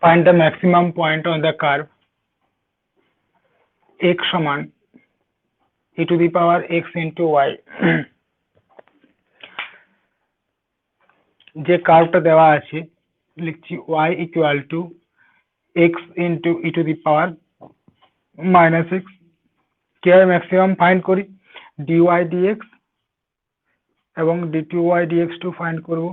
Find the maximum point on the curve x সমান e to the power x into y যে কার্ভটা দেওয়া আছে লিখছি y equal to x into e to the power minus x কিভাবে maximum find করি dy dx এবং dy dx to find করব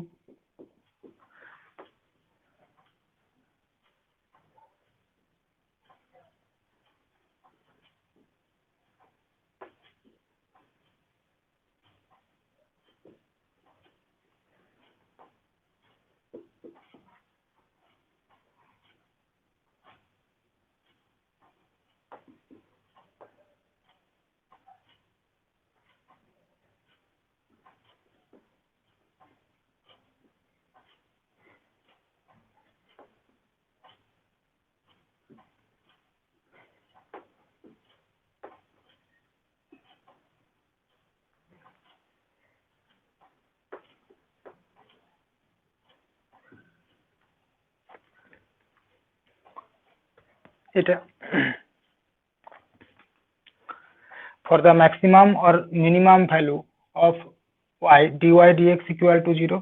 এটা for the maximum or minimum value of y dy dx equal to 0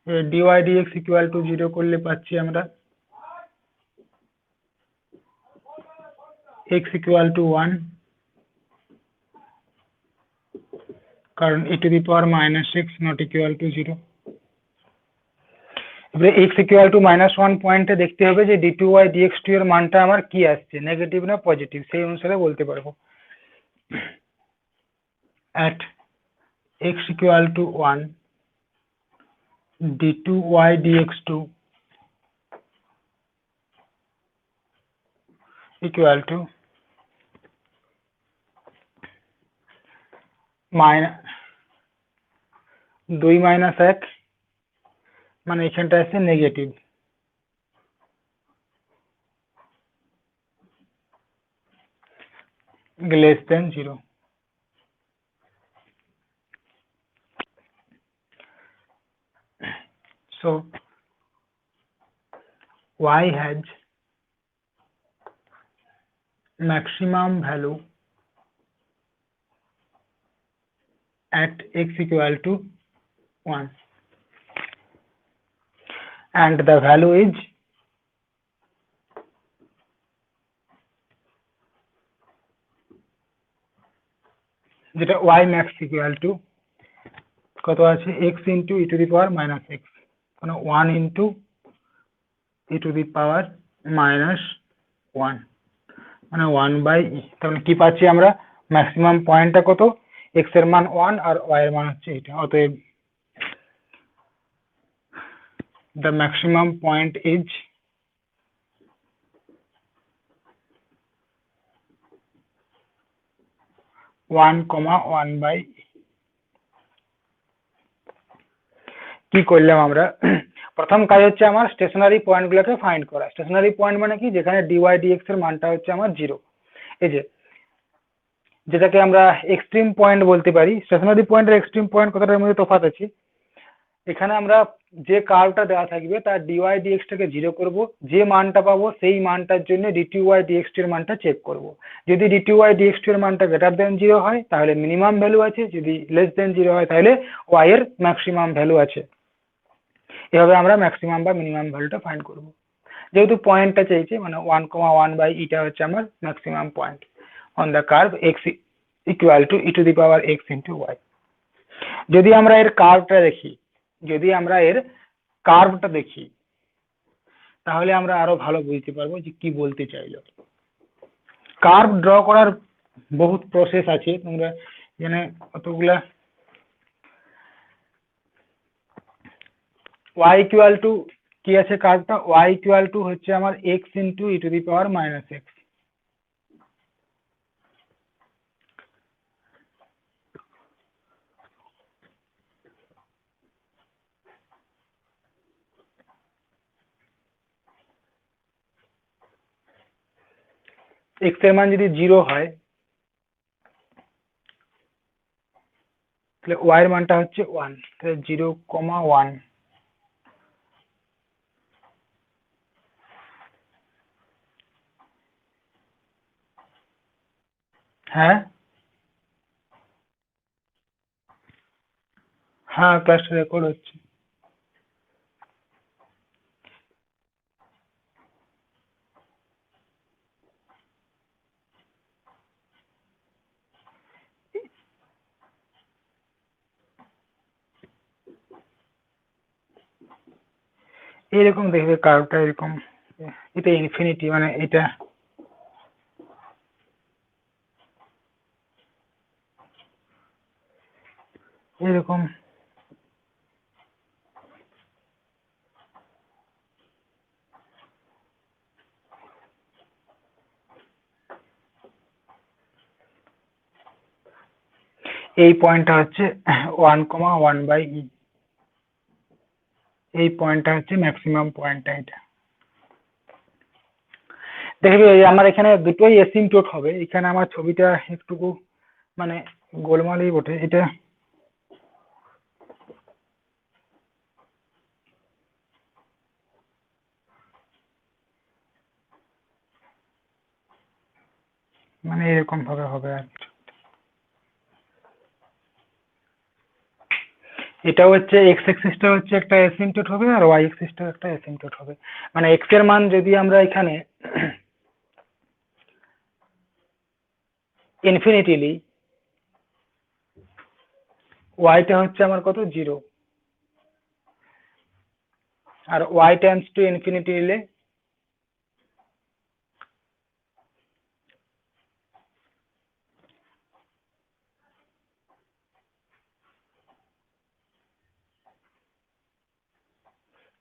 dy dx equal to 0 করলে পাচ্ছি আমরা x equal to 1 কারণ e to the power minus x not equal to 0 এবারে x equal to -1 পয়েন্টে দেখতে হবে যে dy dx2 এর মানটা আমার কি আসছে নেগেটিভ না পজিটিভ সেই অনুসারে বলতে পারবো at x equal to 1 d2y dx2 equal to দুই মাইনাস এক মানে এখানটা আছে negative less than 0 so y has maximum value at x equal to 1 and the value is যেটা y max equal to কত আছে x into e to the power minus x মানে 1 into e to the power minus 1 মানে 1 by e তাহলে কি পাচ্ছি আমরা maximum পয়েন্টটা কত x এর মান 1 আর y এর মান হচ্ছে এটা অতএব the maximum point is 1, 1 by e কি করলাম আমরা প্রথম কাজ হচ্ছে আমার স্টেশনারি পয়েন্টগুলোকে ফাইন্ড করা স্টেশনারি পয়েন্ট মানে কি যেখানে dy dx এর মানটা হচ্ছে আমার 0 এই যে যেটাকে আমরা এক্সট্রিম পয়েন্ট বলতে পারি স্টেশনারি পয়েন্ট আর এক্সট্রিম পয়েন্ট কথাটার মধ্যে তফাৎ আছে এখানে আমরা যে কার্ভটা দেওয়া থাকবে তার dy dx টাকে 0 করব যে মানটা পাবো সেই মানটার জন্য dy dx এর মানটা চেক করব যদি dy dx এর মানটা গ্রেটার দেন 0 হয় তাহলে মিনিমাম ভ্যালু আছে যদি লেস দেন 0 হয় তাহলে y এর ম্যাক্সিমাম ভ্যালু আছে এভাবে আমরা ম্যাক্সিমাম বা মিনিমাম ভ্যালুটা ফাইন্ড করব যেহেতু পয়েন্টটা চাইছে মানে 1, 1 by এটা হচ্ছে আমার maximum point on the curve x equal to e to the power x into y যদি আমরা এর কার্ভটা দেখি তাহলে আমরা আরো ভালো বুঝতে পারবো যে কি বলতে চাইলো কার্ভ ড্র করার বহুত প্রসেস আছে তোমরা এখানে কতগুলা y equal to কি আছে কার্ভটা y equal to হচ্ছে আমার x into e to the power minus x x এর মান যদি 0 হয় তাহলে y এর মানটা হচ্ছে 1, তাহলে 0,1। হ্যাঁ হ্যাঁ, ক্লাসটা রেকর্ড হচ্ছে। এরকম দেখবে কার্ভটা এরকম, এটা ইনফিনিটি, মানে এটা এরকম। এই পয়েন্টটা হচ্ছে 1,1/e, এই পয়েন্টটা হচ্ছে ম্যাক্সিমাম পয়েন্টটা। এটা দেখবে এই আমার এখানে দুটোই এসিম্পটোট হবে, এখানে আমার ছবিটা একটুকু মানে গোলমালই বটে এটা। মানে এরকম ভাবে হবে আর কি। এটা হচ্ছে এক্স এক্সিসটা হচ্ছে একটা এসিম্পটোট হবে, আর ওয়াই এক্সিসটা একটা এসিম্পটোট হবে। মানে এক্স এর মান যদি আমরা এখানে ইনফিনিটি নিই, ওয়াইটা হচ্ছে আমার কত 0, আর ওয়াই টেন্ডস টু ইনফিনিটি নিলে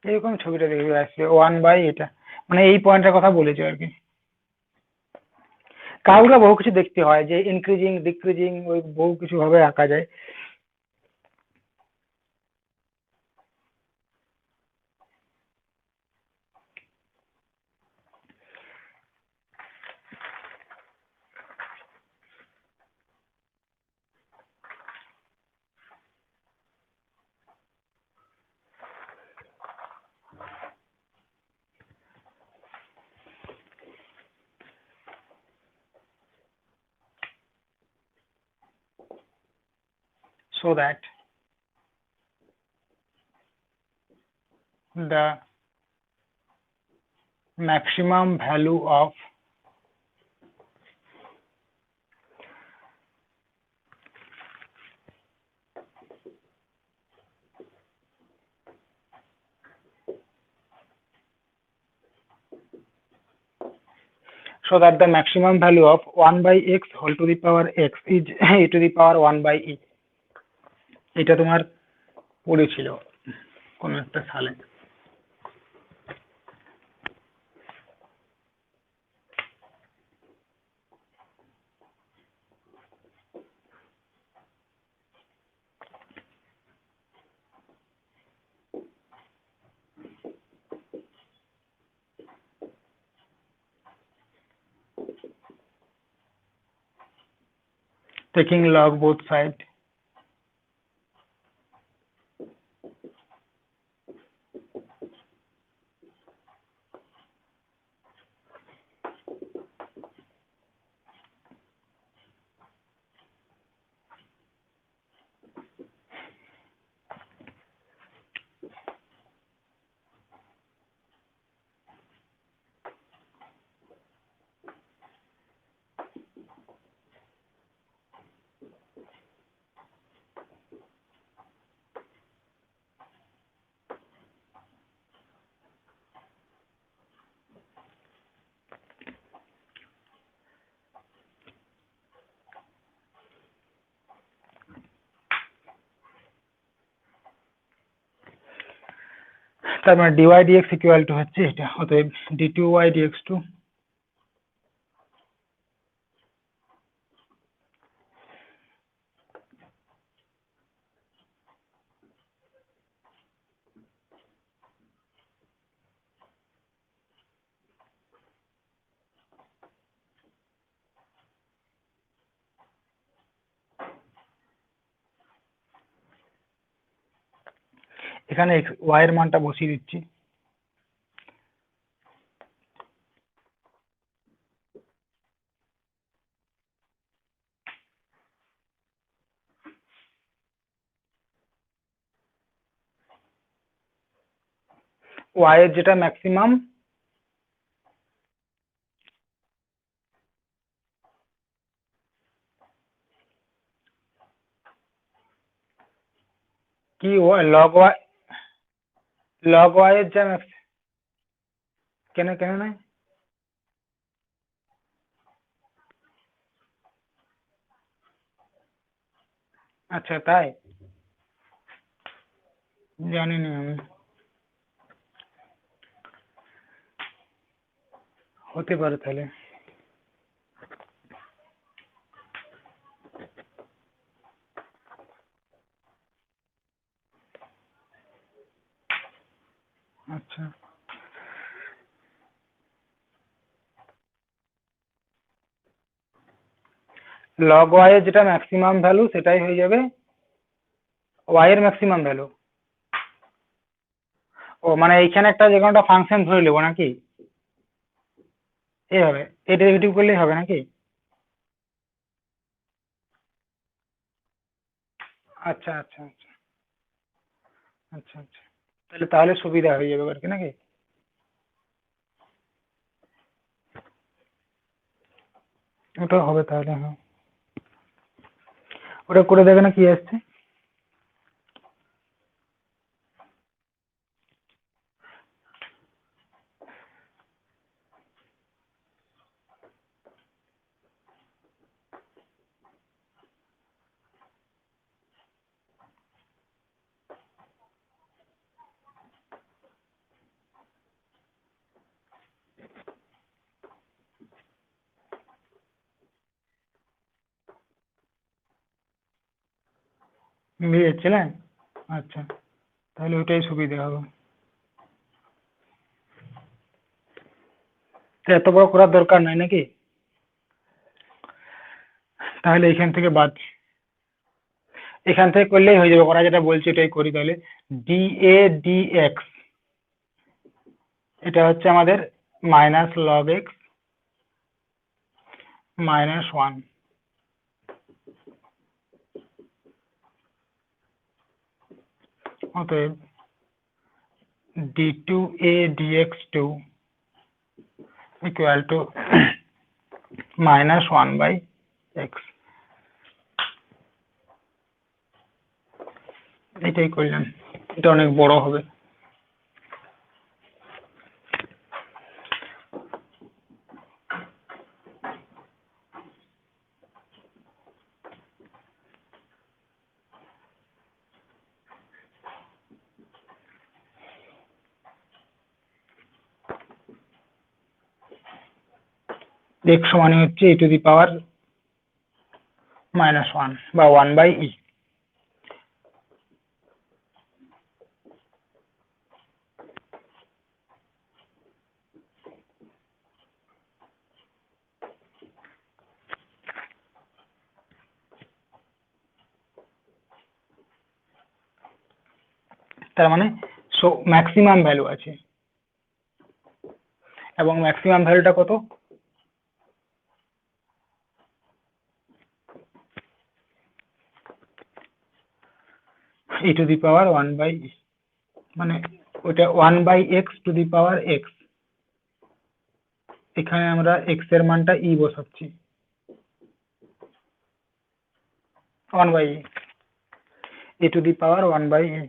এরকম ছবিটা দেখবে আসলে 1/, এটা মানে এই পয়েন্টের কথা বলেছে আর কি। কাউরা বহু কিছু দেখতে হয়, যে ইনক্রিজিং ডিক্রিজিং ওই বহু কিছু ভাবে আঁকা যায়। So that the maximum value of so that the maximum value of 1/x whole to the power x is e to the power 1/e। এটা তোমার পড়েছিল কোন একটা সালে। Taking log both sides, তার মানে dy dx ইকুয়াল টু হচ্ছে এটা, অতএব d2y dx2 এখানে y এর মানটা বসিয়ে দিচ্ছি। y এর যেটা ম্যাক্সিমাম কি log y এর যা কেন কেন নাই? আচ্ছা তাই, জানি না আমি, হতে পারে তাহলে। আচ্ছা log y এর যেটা ম্যাক্সিমাম ভ্যালু সেটাই হয়ে যাবে y এর ম্যাক্সিমাম ভ্যালু। ও মানে এইখানে একটা যে কোনো একটা ফাংশন ধরে নেবো নাকি, এইভাবে এই ডেরিভেটিভ করলেই হবে নাকি? আচ্ছা আচ্ছা আচ্ছা আচ্ছা আচ্ছা, তাহলে তাহলে সুবিধা হয়ে যাবে আর কি নাকি? ওটা হবে তাহলে, হ্যাঁ ওটা করে দেখে না কি আসছে। মিলে যাচ্ছে না? আচ্ছা, তাহলে ওটাই সুবিধা হবে। তো এত বড় করার দরকার নাই নাকি? তাহলে এখান থেকে করলেই হয়ে যাবে, ওরা যেটা বলছে এটাই করি তাহলে। ডি এ ডি এক্স, এটা হচ্ছে আমাদের মাইনাস লগ এক্স মাইনাস 1, অতএব D two a dx two equal to -1/x। এটাই করলাম, এটা অনেক বড় হবে। x সমান হচ্ছে e টু দি পাওয়ার -1 বা 1/e। তার মানে ম্যাক্সিমাম ভ্যালু আছে, এবং ম্যাক্সিমাম ভ্যালুটা কত? e to the power 1/e, মানে ওটা 1/x to the power x। এখানে আমরা x এর মানটা e বসাচ্ছি, 1/e, e to the power 1/e।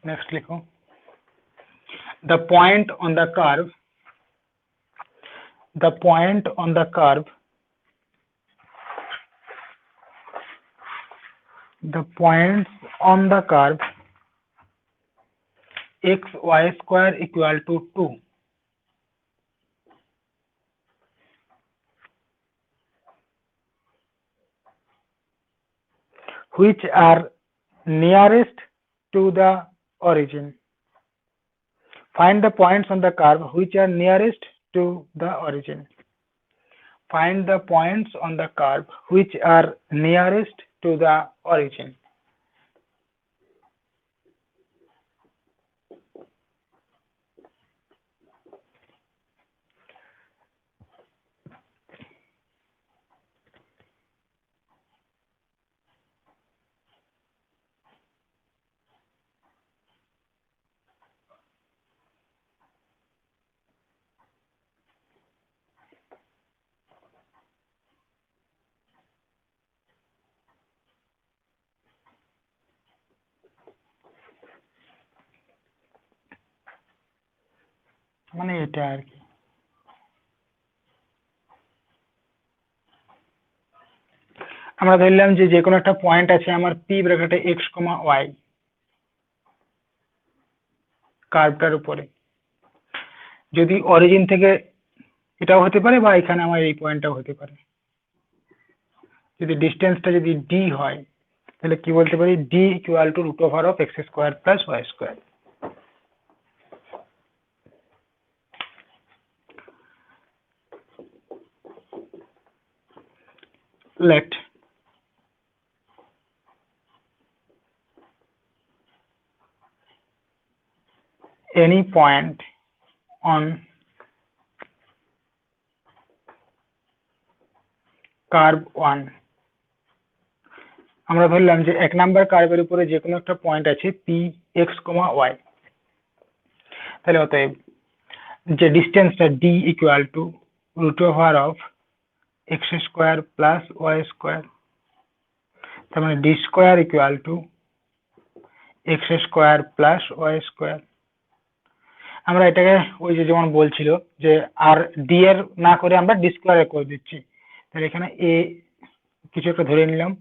Next लिखो the point on the curve the point on the curve the points on the curve x y square equal to 2 which are nearest to the origin. Find the points on the curve which are nearest to the origin. Find the points on the curve which are nearest to the origin. মানে এটা আর কি আমরা ধরলাম যে যে কোনো একটা point আছে আমার পি ব্র্যাকেটে এক্স কমা ওয়াই কার্ভটার উপরে যদি অরিজিন থেকে এটাও হতে পারে বা এখানে আমার এই পয়েন্টটাও হতে পারে যদি ডিসটেন্সটা যদি ডি হয় তাহলে কি বলতে পারি d equal to root over of x square plus Y square let any point on curve 1 আমরা ধরলাম যে এক নাম্বার কার্ভের উপরে যে কোনো একটা পয়েন্ট আছে পি এক্স কমা ওয়াই তাহলে অতএব যে ডিসটেন্সটা D equal to root over of x square plus Y square তার মানে D square equal to X square plus Y square আমরা এটাকে ওই যে যেমন বলছিল যে আর ডি এর না করে আমরা ডি স্কোয়ার করে দিচ্ছি তাহলে এখানে এ কিছু একটা ধরে নিলাম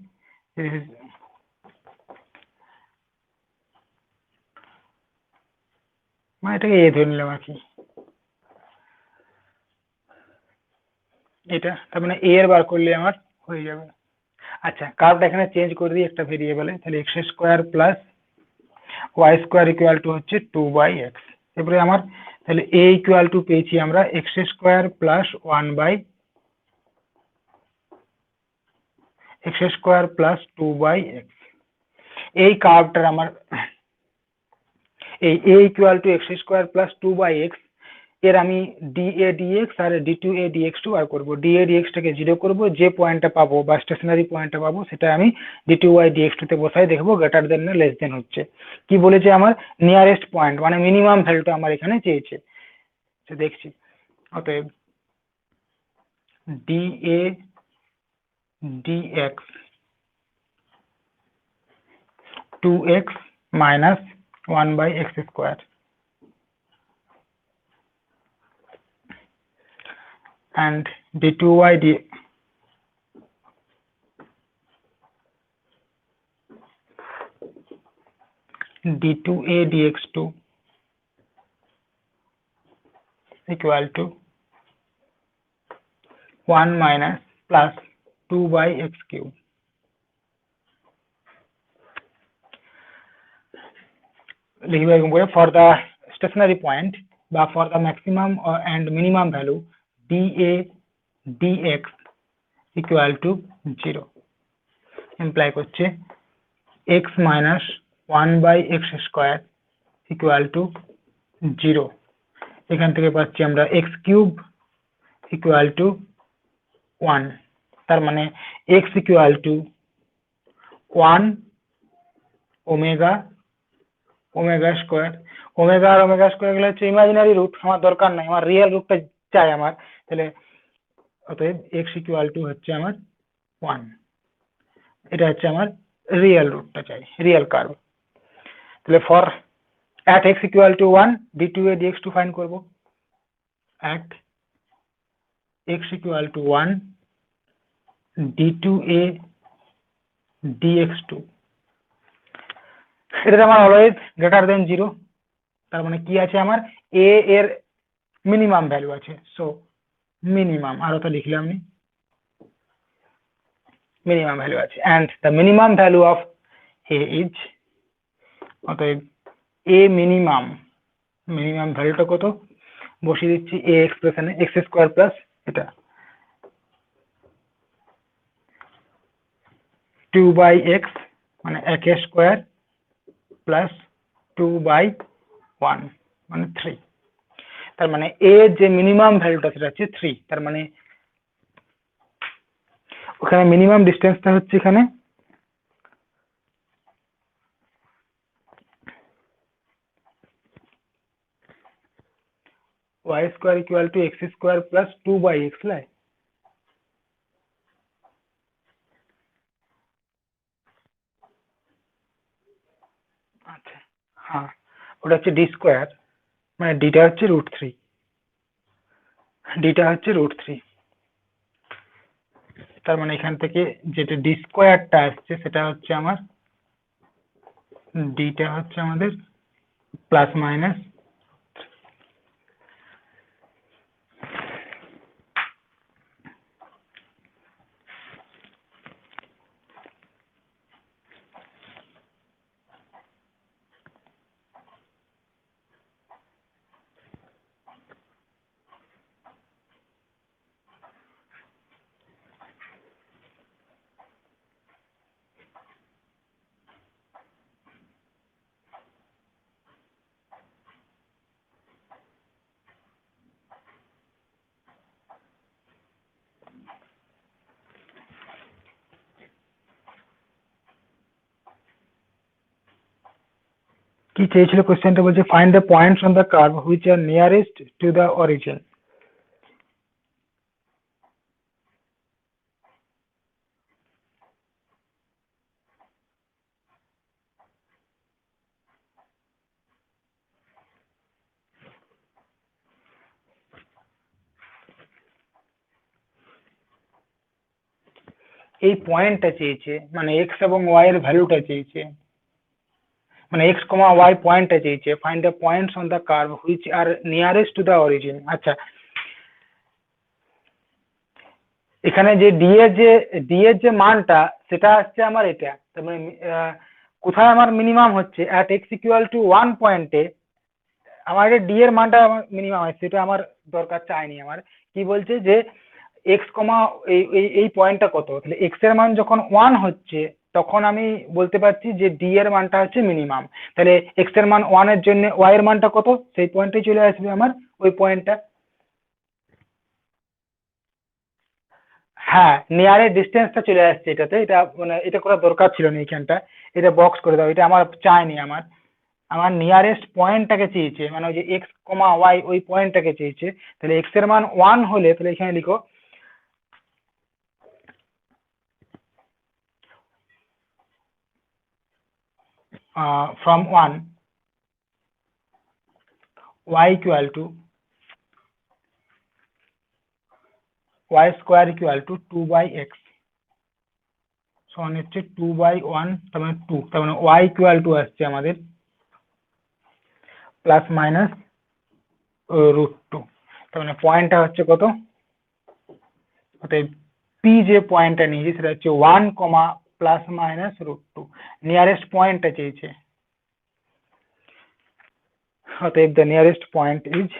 মানে এটাকে এ ধরে নিলাম আর কি এটা তার মানে এ এর বার করলে আমার হয়ে যাবে আচ্ছা কার্ভটা এখানে চেঞ্জ করে দিই একটা ভেরিয়েবলে তাহলে x square plus Y square equal to হচ্ছে 2/x এরপরে আমার তাহলে এ ইকুয়াল টু পেয়েছি আমরা এক্স স্কোয়ার প্লাস 2/x এই কার্ভটার আমার এই a equal to X square plus 2/x এর আমি dA dx আর d2a dx2 বার করব dA dx টাকে 0 করব যে পয়েন্টটা পাবো বা স্টেশনারি পয়েন্টটা পাবো সেটা আমি d2y dx2 তে বসাই দেখবো গ্রেটার দেন না লেস দেন হচ্ছে কি বলেছে আমার নিয়ারেস্ট পয়েন্ট মানে মিনিমাম ভ্যালুটা আমার এখানে চেয়েছে তো দেখছি অতএব dA dx 2x minus 1/x square and d2y d2a dx2 equal to 1 minus plus 2/x cube লিখব এরকম করে for the stationary point বা for the maximum and minimum value dA dx equal to 0 imply করছে x minus 1/x square equal to 0 এখান থেকে পাচ্ছি আমরা x cube equal to 1 তার মানে x equal to 1 omega omega square omega আর omega square গুলো হচ্ছে ইমাজিনারি রুট আমার দরকার নাই আমার রিয়েল রুটটা চাই আমার তাহলে অতএব x ইকুয়াল টু হচ্ছে আমার 1 এটা হচ্ছে আমার রিয়েল রুটটা চাই রিয়েল কার্ভ তাহলে for at x equal to 1 d2a dx2 find করব at x equal to 1 d2a dx2 এটা আমার অলওয়েজ গ্রেটার দেন 0, তার মানে কি আছে আমার a এর মিনিমাম ভ্যালু আছে, সো মিনিমাম আর ওটা লিখলাম আমি মিনিমাম ভ্যালু আছে and the minimum value of a is অতএব a মিনিমাম ভ্যালুটা কত বসিয়ে দিচ্ছি a এক্সপ্রেশনে x স্কয়ার প্লাস এটা 2/x মানে 1 স্কয়ার প্লাস 2/1 মানে 3, তার মানে a যে মিনিমাম ভ্যালুটা সেটা হচ্ছে 3, তার মানে ওখানে মিনিমাম ডিসটেন্সটা হচ্ছে এখানে y square equal to x square plus 2/x লাই। আচ্ছা হ্যাঁ ওটা হচ্ছে ডি স্কয়ার মানে ডিটা হচ্ছে √3, ডিটা হচ্ছে √3, তার মানে এখান থেকে যেটা ডি স্কয়ারটা আসছে সেটা হচ্ছে আমার ডিটা হচ্ছে আমাদের প্লাস মাইনাস কি চেয়েছিল কোশ্চেনটা বলছে find the points on the curve which are nearest to the origin. এই পয়েন্টটা চেয়েছে মানে এক্স এবং ওয়াই এর ভ্যালুটা চেয়েছে, মানে এক্স কমা ওয়াই পয়েন্টটা চেয়েছে, find the points on the curve which are nearest to the origin. আচ্ছা এখানে যে ডি এর যে মানটা সেটা হচ্ছে আমার এটা, তার মানে কোথায় আমার মিনিমাম হচ্ছে অ্যাট এক্স ইকুয়াল টু 1 পয়েন্টে আমার এটা ডি এর মানটা আমার মিনিমাম আছে, সেটা আমার দরকার চাইনি। আমার কি বলছে যে এক্স কমা এই পয়েন্টটা কত, তাহলে এক্স এর মান যখন 1 হচ্ছে তখন আমি বলতে পারছি যে ডি এর মানটা হচ্ছে মিনিমাম, তাহলে এক্স এর মান 1 এর জন্য ওয়াই এর মানটা কত সেই পয়েন্টে চলে আসবে আমার ওই পয়েন্টটা। হ্যাঁ নিয়ারের ডিস্টেন্সটা চলে আসছে এটাতে, এটা মানে এটা করা দরকার ছিল না এইখানটা, এটা বক্স করে দাও, এটা আমার চাইনি। আমার আমার নিয়ারেস্ট পয়েন্টটাকে চেয়েছে মানে ওই যে এক্স কমা ওয়াই ওই পয়েন্টটাকে চেয়েছে, তাহলে এক্স এর মান 1 হলে তাহলে এখানে লিখো from 1 y equal to y square equal to 2/x সমান হচ্ছে 2/1 তার মানে 2, তার মানে y equal to আসছে আমাদের প্লাস মাইনাস √2, তার মানে পয়েন্টটা হচ্ছে কত, অতএব পি যে পয়েন্টটা নিয়েছি সেটা হচ্ছে 1 কমা প্লাস মাইনাস √2, নিয়ারেস্ট পয়েন্টটা চেয়েছে, অতএব the nearest point is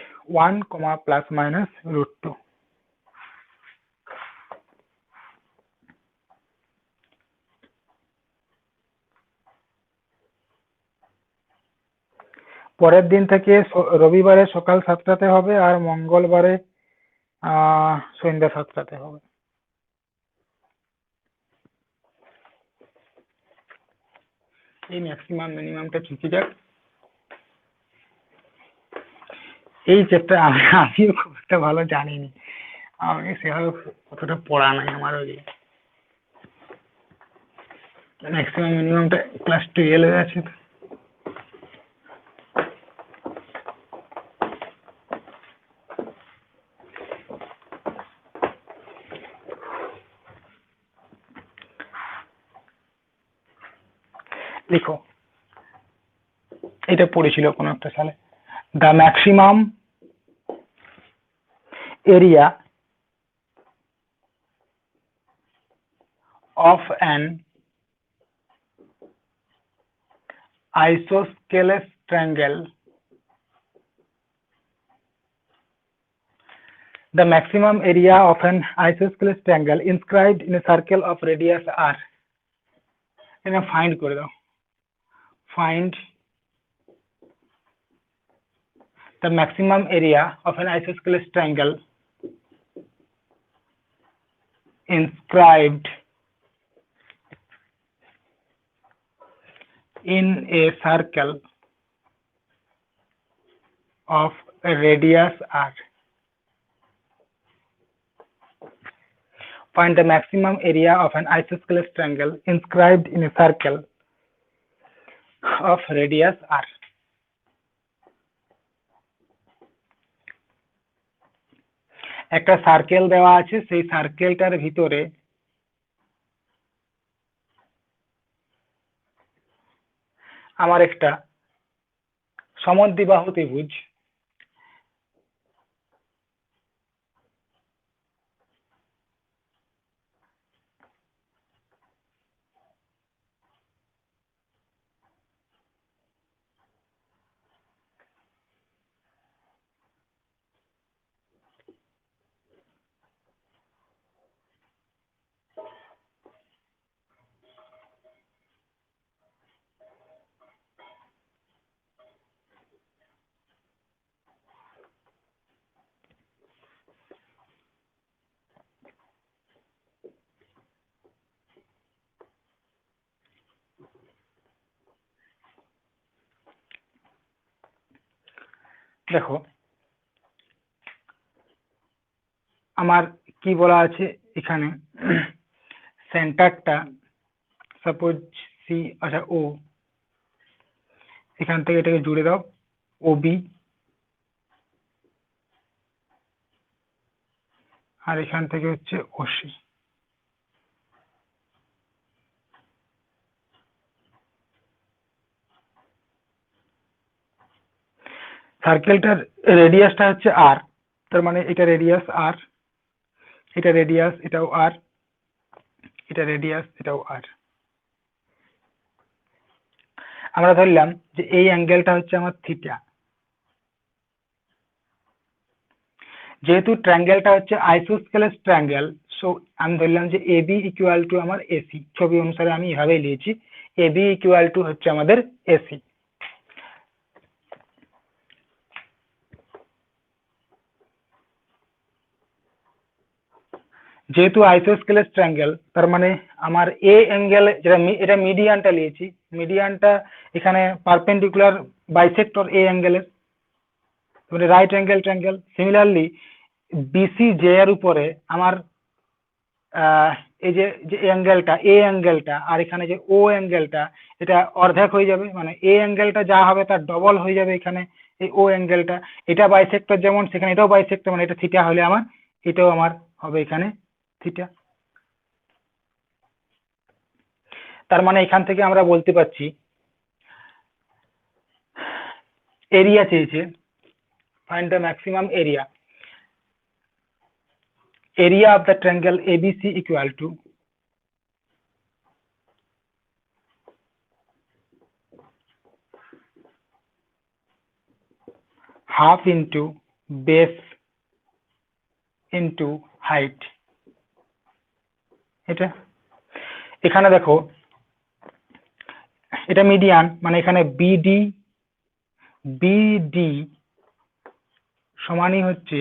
1 comma plus minus √2। পরের দিন থেকে রবিবারে সকাল 7টাতে হবে আর মঙ্গলবারে সন্ধ্যা 7টাতে হবে। এই ম্যাক্সিমাম মিনিমামটা শিখে যাক। এই চ্যাপ্টার আমিও খুব একটা ভালো জানিনি, আমি সেভাবে কতটা পড়া নাই আমার, ওই ম্যাক্সিমাম মিনিমামটা ক্লাস 12 আছে। লিখো, এটা পড়েছিল কোনো একটা সালে। The maximum area of an isosceles triangle, the maximum area of an isosceles triangle inscribed in a circle of radius r. এটা ফাইন্ড করে দাও, find the maximum area of an isosceles triangle inscribed in a circle of a radius r. Find the maximum area of an isosceles triangle inscribed in a circle of radius r. একটা circle দেওয়া আছে, সেই সার্কেলটার ভিতরে আমার একটা সমদ্বিবাহু ত্রিভুজ, দেখো আমার কি বলা আছে এখানে, সেন্টারটা সাপোজ সি, আচ্ছা ও, এখান থেকে এটাকে জুড়ে দাও ওবি, আর এখান থেকে হচ্ছে ওসি। সার্কেলটার রেডিয়াসটা হচ্ছে আর, তার মানে এটা রেডিয়াস আর, এটা রেডিয়াস এটাও আর, এটা রেডিয়াস এটাও আর। আমরা ধরলাম যে এই অ্যাঙ্গেলটা হচ্ছে আমার থিটা, যেহেতু ট্রায়াঙ্গেলটা হচ্ছে আইসোস্কেলেস ট্রায়াঙ্গেল, সো আমি ধরলাম যে এবি ইকুয়াল টু আমার এসি, ছবি অনুসারে আমি এভাবেই লিখেছি, এবি ইকুয়াল টু হচ্ছে আমাদের এসি। যেহেতু আইসোস্কেলেস ট্রায়াঙ্গেল, তার মানে আমার এ অ্যাঙ্গেল, যেটা এটা মিডিয়ানটা নিয়েছি, মিডিয়ানটা এখানে পারপেন্ডিকুলার বাইসেক্টর এ অ্যাঙ্গেলের, মানে right angle triangle. Similarly BC জে এর উপরে আমার এই যে অ্যাঙ্গেলটা এ অ্যাঙ্গেলটা, আর এখানে যে ও অ্যাঙ্গেলটা, এটা অর্ধেক হয়ে যাবে, মানে এ অ্যাঙ্গেলটা যা হবে তার ডবল হয়ে যাবে এখানে এই ও অ্যাঙ্গেলটা। এটা বাইসেক্টর যেমন, সেখানে এটাও বাইসেক্টর, মানে এটা থিটা হলে আমার এটাও আমার হবে এখানে থিটা। তার মানে এখান থেকে আমরা বলতে পারছি এরিয়া চেয়েছে, find the maximum area, area of the triangle ABC equal to half into base into height। এটা এখানে দেখো, এটা মিডিয়ান, মানে এখানে বিডি বিডি সমানই হচ্ছে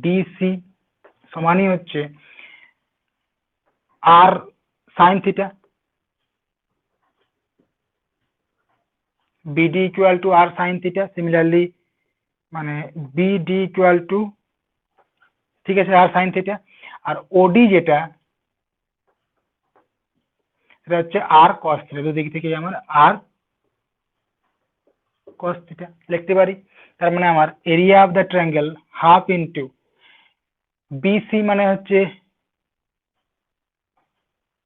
ডিসি সমানই হচ্ছে R sine theta, BD equal to R sine theta. Similarly মানে বিডি ইকুয়াল টু, ঠিক আছে, আর সাইন থিটা। আর ওডি যেটা, এটা হচ্ছে আর কস থিটা, দুদিক থেকে আমার আর কস থিটা লিখতে পারি। তার মানে আমার area of the triangle half into BC, মানে হচ্ছে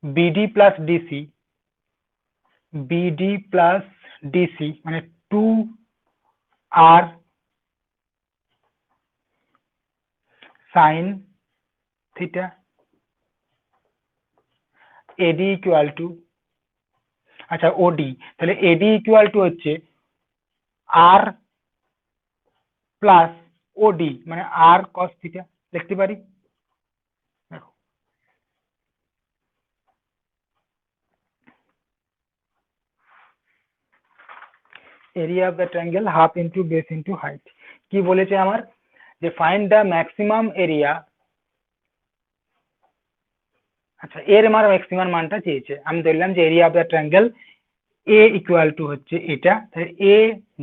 BD plus DC, BD plus DC মানে 2r sine theta, AD equal to, আচ্ছা ওডি, তাহলে এডি ইকুয়াল টু হচ্ছে আর প্লাস ওডি মানে আর কস থিটা লিখতে পারি। দেখো area of the triangle half into base into height. কি বলেছে আমার, যে ফাইন্ড দ্য ম্যাক্সিমাম এরিয়া, আচ্ছা এর আমার ম্যাক্সিমাম মানটা চেয়েছে, আমি ধরলাম যে area of the triangle A equal to হচ্ছে এটা, তাহলে এ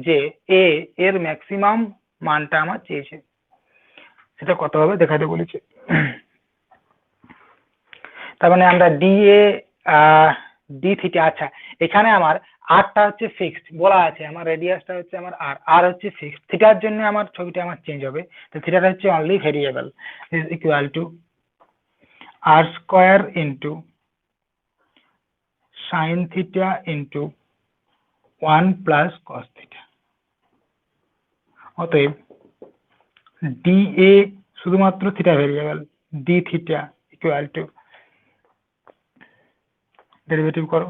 যে এ এর ম্যাক্সিমাম মানটা আমার চেয়েছে, সেটা কত হবে দেখাতে বলেছে। তার মানে আমরা ডি এ ডি থিটা, আচ্ছা এখানে আমার আরটা হচ্ছে ফিক্সড বলা আছে, আমার রেডিয়াসটা হচ্ছে আমার আর, আর হচ্ছে ফিক্সড, থিটার জন্য আমার ছবিটা আমার চেঞ্জ হবে, তো থিটাটা হচ্ছে only variable, is equal to R square into sine theta into 1 plus cos theta. অতএব ডি এ শুধুমাত্র theta variable, D theta equal to, derivative করো,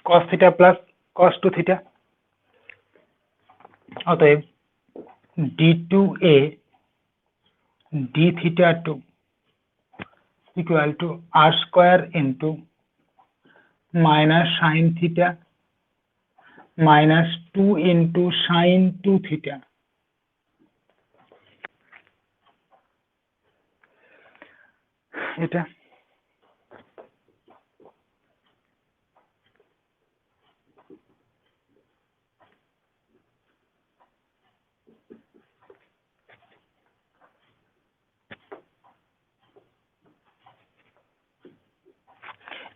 cos theta plus cos 2 theta, অতএব D two A D theta two equal to R square into minus sine theta minus 2 into sine 2 theta. এটা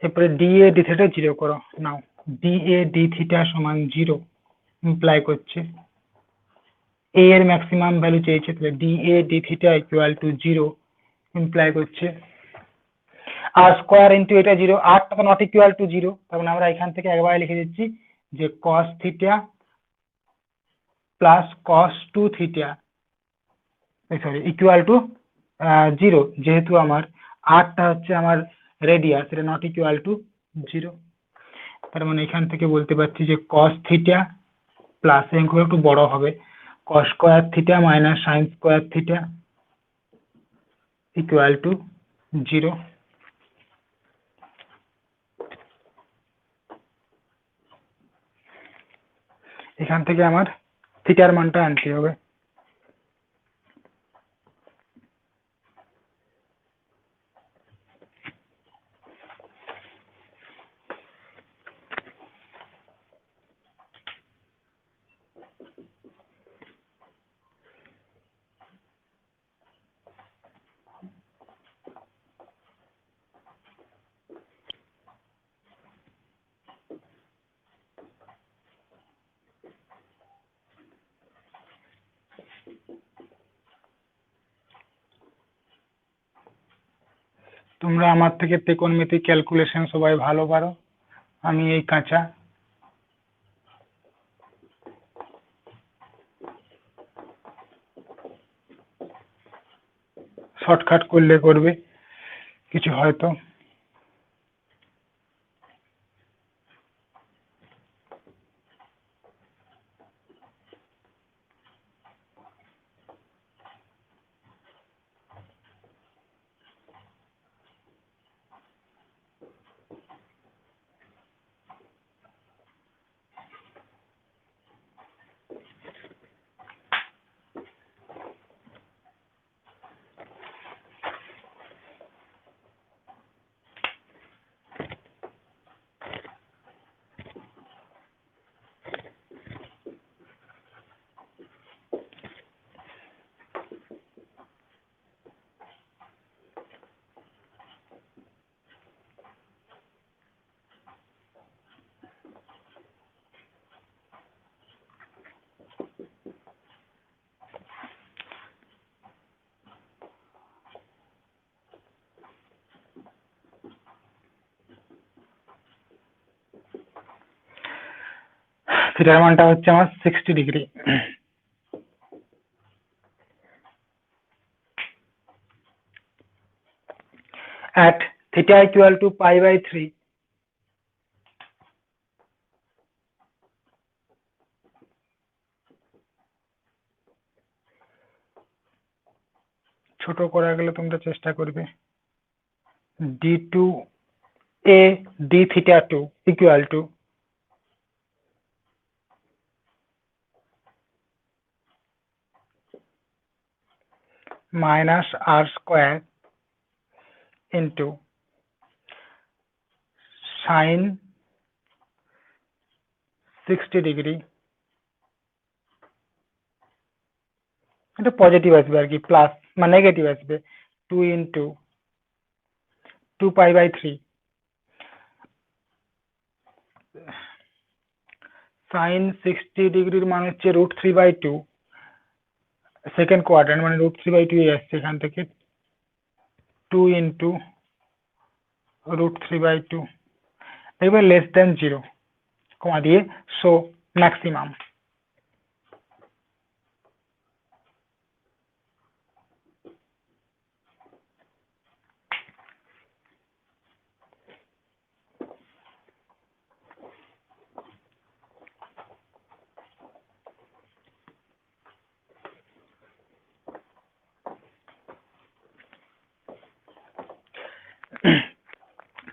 এরপরে D A D theta zero করো নাও, D A D theta সমান zero imply করছে এ এর maximum value চেয়েছে, তাহলে D A D theta equal two zero imply করছে আর স্কোয়ার ইন্টু এটা জিরো, আরটা তো নট ইকুয়াল টু জিরো, তার মানে আমরা এখান থেকে একবারে লিখে দিচ্ছি যে cos theta plus cos 2 theta sorry equal to zero, যেহেতু আমার আরটা হচ্ছে আমার রেডিয়াস, এটা নট ইকুয়াল টু জিরো, তার মানে এখান থেকে বলতে পারছি যে কস থিটা প্লাস এগুলো একটু বড় হবে, cos square theta minus sine square theta equal two zero. এখান থেকে আমার থিটার মানটা আনতে হবে। তোমরা আমার থেকে ত্রিকোণমিতিক ক্যালকুলেশন সবাই ভালো পারো, আমি এই কাঁচা। শর্টকাট করলে করবে কিছু হয়তো। থিটার মানটা হচ্ছে আমার 60 degree. at theta equal to pi by 3, ছোট করা গেলে তোমরা চেষ্টা করবে, d2a d theta 2 equal to minus r square into sin 60 degree, এটা পজিটিভ আসবে আর কি, প্লাস বা নেগেটিভ আসবে, 2 into 2 pi by 3 sin 60 ডিগ্রির মান হচ্ছে √3/2, সেকেন্ড কোয়াড্র্যান্ট মানে √3/2 আসছে এখান থেকে, 2 into √3/2 দেখবে লেস দেন 0, কমা দিয়ে সো ম্যাক্সিমাম।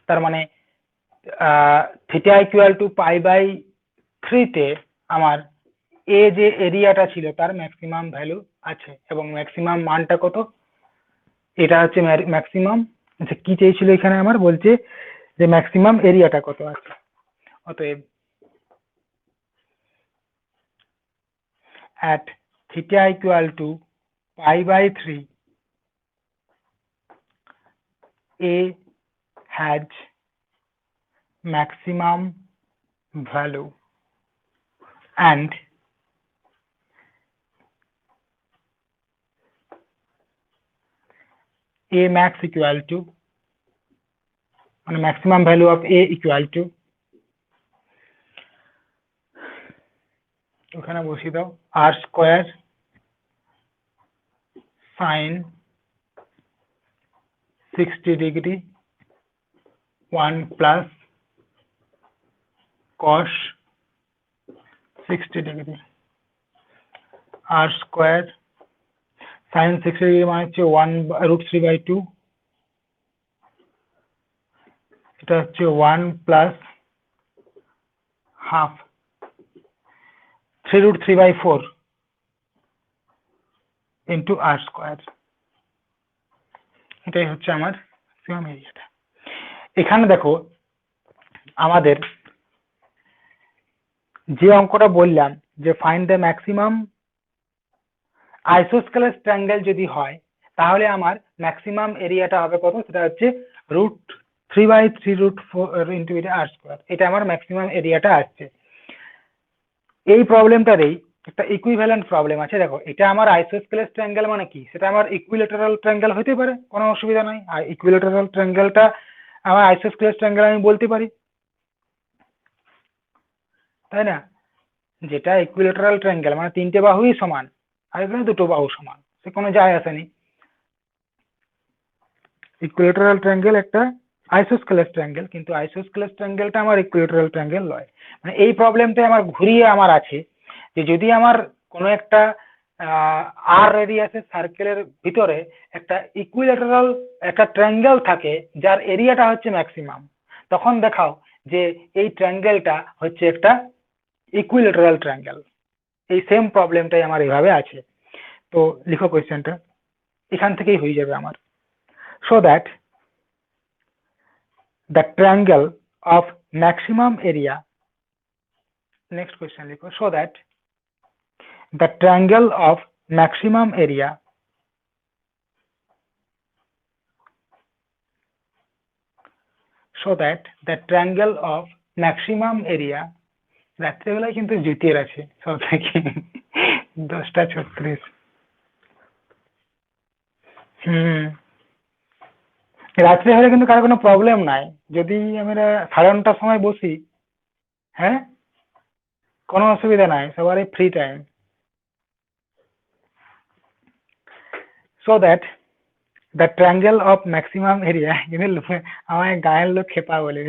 তার মানে theta equal to pi by 3 তে আমার এ যে এরিয়াটা ছিল তার ম্যাক্সিমাম ভ্যালু আছে, এবং ম্যাক্সিমাম মানটা কত, এটা হচ্ছে ম্যাক্সিমাম। আচ্ছা কি চেয়েছিল এখানে, আমার বলছে যে ম্যাক্সিমাম এরিয়াটা কত আছে, অতএব at theta equal to pi by 3 a has maximum value and a max equal to, মানে maximum value of a equal to, ওখানে বসিয়ে দাও r square sin 60 degree 1 plus cos 60 degree, r square sin 60 degree মানে হচ্ছে 1√3/2, এটা হচ্ছে 1 plus half 3√3/4 into r square, এটাই হচ্ছে আমার ম্যাক্সিমাম এরিয়াটা। এখানে দেখো আমাদের যে অঙ্কটা বললাম যে ফাইন্ড দ্য ম্যাক্সিমাম আইসোস্কেলাস ট্রায়াঙ্গেল যদি হয় তাহলে আমার ম্যাক্সিমাম এরিয়াটা হবে কত, সেটা হচ্ছে √3/3√4 ইন্টু এটা r স্কোয়ার, এটা আমার ম্যাক্সিমাম এরিয়াটা আসছে। এই প্রবলেমটারই একটা ইকুইভ্যালেন্ট প্রবলেম আছে, দেখো এটা আমার আইসোস্কেলাস ট্রায়াঙ্গেল মানে কি, সেটা আমার ইকুইলেটারাল ট্রায়াঙ্গেল হতে পারে, কোনো অসুবিধা নাই, আর ইকুইলেটারাল ট্রায়াঙ্গেলটা আমার আইসোস্কেলাস ট্রায়াঙ্গেল আমি বলতে পারি, তাই না, যেটা ইকুইলেটারাল ট্রায়াঙ্গেল মানে তিনটে বাহুই সমান আর এখানে দুটো বাহু সমান, সে কোনো যায় আসেনি, ইকুইলেটারাল ট্রায়াঙ্গেল একটা আইসোস্কেলাস ট্রায়াঙ্গেল, কিন্তু আইসোস্কেলাস ট্রায়াঙ্গেলটা আমার ইকুইলেটারাল ট্রায়াঙ্গেল নয়। মানে এই প্রবলেমটা আমার ঘুরিয়ে আমার আছে যে যদি আমার কোনো একটা আর রেডিয়াসের সার্কেলের ভিতরে একটা ইকুইলেটারাল একটা ট্রায়াঙ্গেল থাকে যার এরিয়াটা হচ্ছে ম্যাক্সিমাম, তখন দেখাও যে এই ট্রায়াঙ্গেলটা হচ্ছে একটা ইকুইলেটারাল ট্রায়াঙ্গেল। এই সেম প্রবলেমটাই আমার এইভাবে আছে, তো লিখো কোয়েশ্চেনটা, এখান থেকেই হয়ে যাবে আমার। So that the triangle of maximum area, next question লিখো, so that the triangle of maximum area রাত্রেবেলায় কিন্তু জুতির আছে সব থেকে 10:36। রাত্রে হলে কিন্তু কারো কোনো প্রবলেম নাই, যদি আমরা 9:30টার সময় বসি, হ্যাঁ কোনো অসুবিধা নাই, সবারই free time. So that the triangle of maximum area, কিন্তু আমার গায়ের লোক খেপা বলে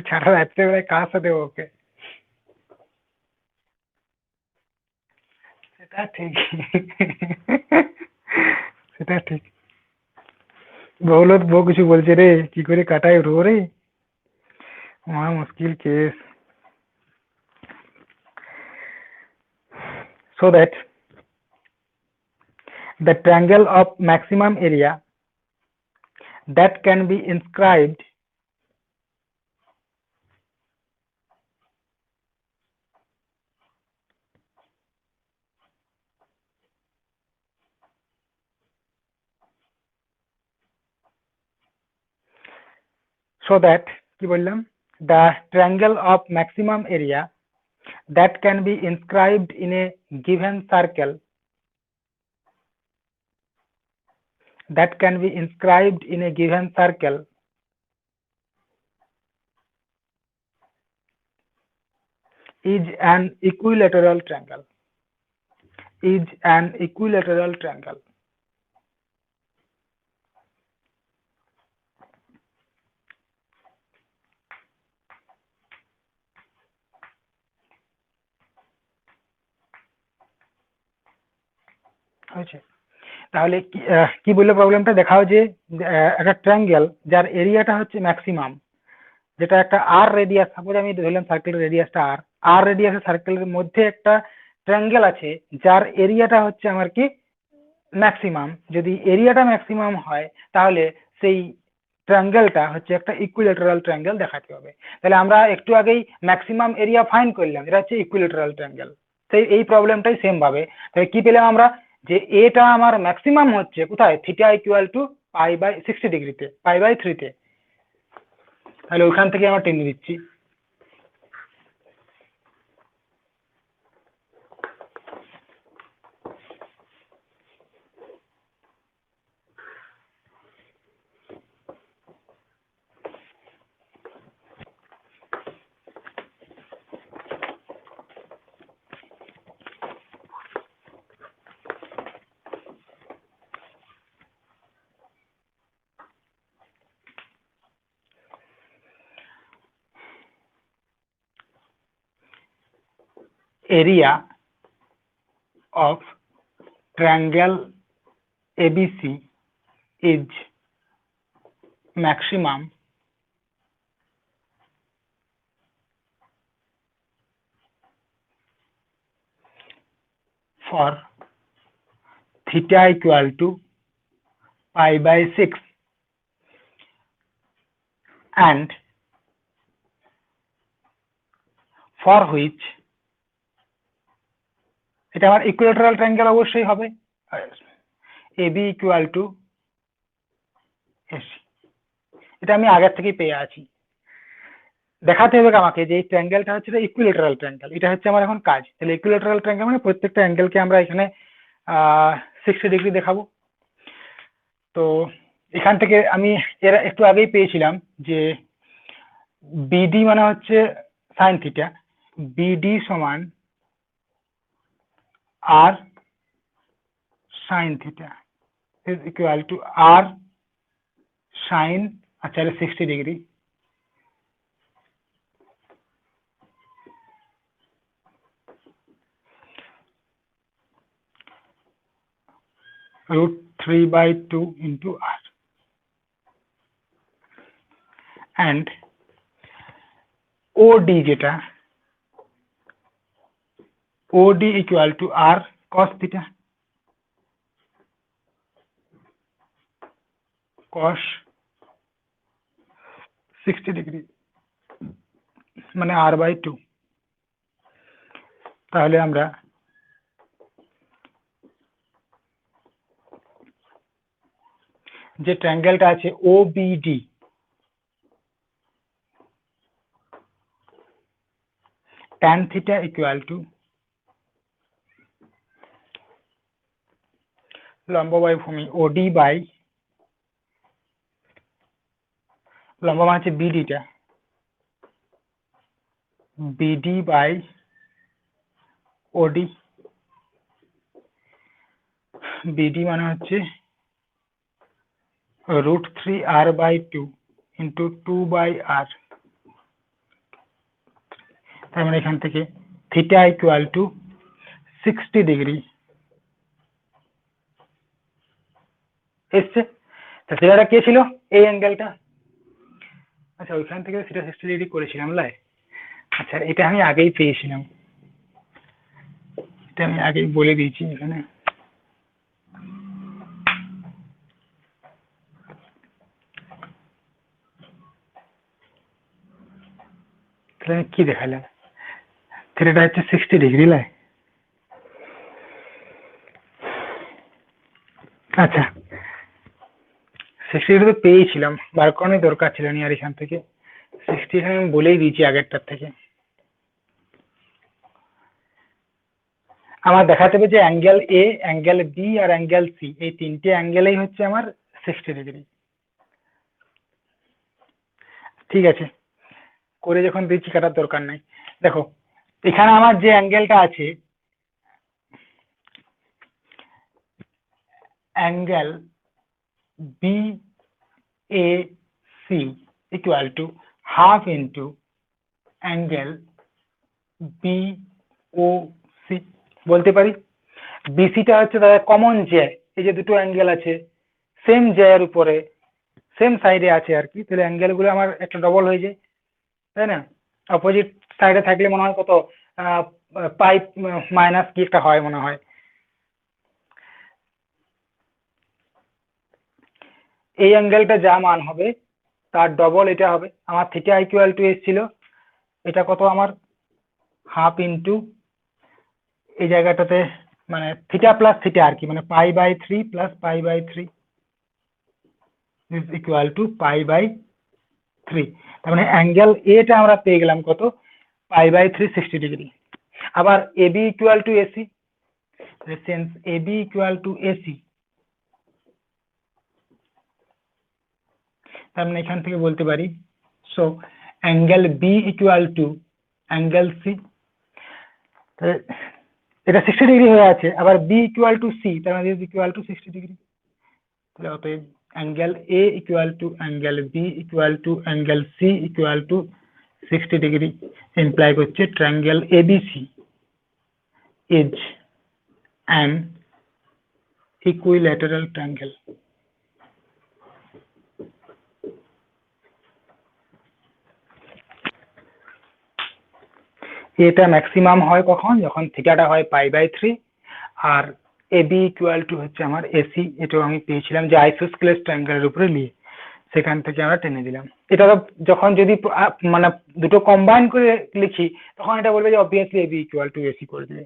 সারা রাত্রেবেলায় কার সাথে ওকে, সেটা ঠিক সেটা ঠিক। बहुलत वो কিছু বলছে রে, কি করে কাটায় রো রে, মহা মুশকিল case. So that the triangle of maximum area that can be inscribed so that কি বললাম, the triangle of maximum area that can be inscribed in a given circle, that can be inscribed in a given circle is an equilateral triangle, is an equilateral triangle। হয়েছে? তাহলে কি বললো প্রবলেমটা দেখাও, যে একটা ট্রায়াঙ্গেল যার এরিয়াটা হচ্ছে ম্যাক্সিমাম, যেটা একটা আর রেডিয়াস, সাপোজ আমি ধরলাম সার্কেলের রেডিয়াসটা আর, আর রেডিয়াসের সার্কেলের মধ্যে একটা ট্রায়াঙ্গেল আছে যার এরিয়াটা হচ্ছে আমার কি ম্যাক্সিমাম। যদি এরিয়াটা ম্যাক্সিমাম হয় তাহলে সেই ট্রায়াঙ্গেলটা হচ্ছে একটা ইকুইলেটারাল ট্রায়াঙ্গেল দেখাতে হবে। তাহলে আমরা একটু আগেই ম্যাক্সিমাম এরিয়া ফাইন্ড করলাম, এটা হচ্ছে ইকুইলেটারাল ট্রায়াঙ্গেল। সেই এই প্রবলেমটাই সেম ভাবে, তাহলে কি পেলাম আমরা, যে এটা আমার ম্যাক্সিমাম হচ্ছে কোথায়, থিটা ইকুয়াল টু পাই/60 ডিগ্রিতে, পাই/3-তে। তাহলে ওখান থেকে আমরা টেনে দিচ্ছি। area of triangle ABC is maximum for theta equal to pi/6 and for which, এটা আমার ইকুইলেটারাল ট্রায়াঙ্গেল অবশ্যই হবে, AB ইকুয়াল টু এসি, এটা আমি আগের থেকেই পেয়ে আছি। দেখাতে হবে আমাকে যে এই ট্রায়াঙ্গেলটা হচ্ছে ইকুইলেটারাল ট্রায়াঙ্গেল, এটা হচ্ছে আমার এখন কাজ। তাহলে ইকুইলেটারাল ট্রায়াঙ্গেল মানে প্রত্যেকটা অ্যাঙ্গেলকে আমরা এখানে 60 ডিগ্রি দেখাবো। তো এখান থেকে আমি এর একটু আগেই পেয়েছিলাম যে বিডি মানে হচ্ছে সাইন থিটা, বিডি সমান R sine theta is equal to R sine, আচ্ছা 60 degree √3/2 into r, and OD যেটা OD equal to r cos theta, cos 60 degree মানে r/2। তাহলে আমরা যে ট্রায়াঙ্গেলটা আছে OBD, tan theta equal to লম্ব বাই ভূমি OD বাই লম্ব মানে হচ্ছে BD টা, বিডি বাই ওডি। বিডি মানে হচ্ছে √3r/2 ইন্টু 2/r। তার মানে এখান থেকে থিটা ইকুয়াল টু 60 ডিগ্রি এসছে। তা সেটা কে ছিল? এই অ্যাঙ্গেলটা। আচ্ছা, ওইখান থেকে সেটা 60 ডিগ্রি করেছিলাম লাই। আচ্ছা, এটা আমি আগেই পেয়েছিলাম, এটা আমি আগেই বলে দিয়েছি এখানে। তাহলে আমি কি দেখালাম? থিটাটা হচ্ছে 60 ডিগ্রি লাই। আচ্ছা, 60 ডিগ্রি তো পেয়েছিলাম, বার করানোর দরকার ছিল না। আর এখান থেকে 60 এখানে আমি বলেই দিয়েছি আগেরটার থেকে। আমার দেখাতে হবে যে অ্যাঙ্গেল এ, অ্যাঙ্গেল বি আর অ্যাঙ্গেল সি, এই তিনটে অ্যাঙ্গেলেই হচ্ছে আমার 60 ডিগ্রি। ঠিক আছে, করে যখন দিচ্ছি কাটার দরকার নাই। দেখো এখানে আমার যে অ্যাঙ্গেলটা আছে, angle B A C equal to half into angle B O C. বলতে পারি বিসিটা হচ্ছে তাদের কমন জ্যা, এই যে দুটো অ্যাঙ্গেল আছে সেম জ্যায়ের উপরে, সেম সাইডে আছে আর কি, তাহলে অ্যাঙ্গেল গুলো আমার একটা ডবল হয়ে যায়, তাই না? অপোজিট সাইডে থাকলে মনে হয় কত পাইপ মাইনাস কি একটা হয় মনে হয়। এই অ্যাঙ্গেলটা যা মান হবে তার ডবল এটা হবে। আমার থিটা ইকুয়াল টু এসেছিল, এটা কত আমার হাফ ইন্টু এই জায়গাটাতে মানে থিটা প্লাস থিটা আর কি, মানে π/3 প্লাস π/3 ইজ ইকুয়াল টু π/3। তার মানে অ্যাঙ্গেল এটা আমরা পেয়ে গেলাম কত? π/3 60 ডিগ্রি। আবার AB equal to AC, since AB equal to AC, তার মানে এখান থেকে বলতে পারি so angle B equal to angle C. এটা 60 ডিগ্রি হয়ে আছে, আবার বি ইকুয়াল টু সি, তার মানে ইকুয়াল টু 60 ডিগ্রি। তাহলে অতএব angle A equal to angle B equal to angle C equal to 60 degree imply করছে triangle ABC is an equilateral triangle. এটা ম্যাক্সিমাম হয় কখন? যখন থিটাটা হয় π/3 আর এবি ইকুয়াল টু হচ্ছে আমার এসি। এটাও আমি পেয়েছিলাম যে আইসোস্কেলেস ট্রায়াঙ্গেলের উপরে নিয়ে, সেখান থেকে আমরা টেনে দিলাম। এটা যখন যদি মানে দুটো কম্বাইন করে লিখি তখন এটা বলবে যে obviously AB equal to AC করে দিবে।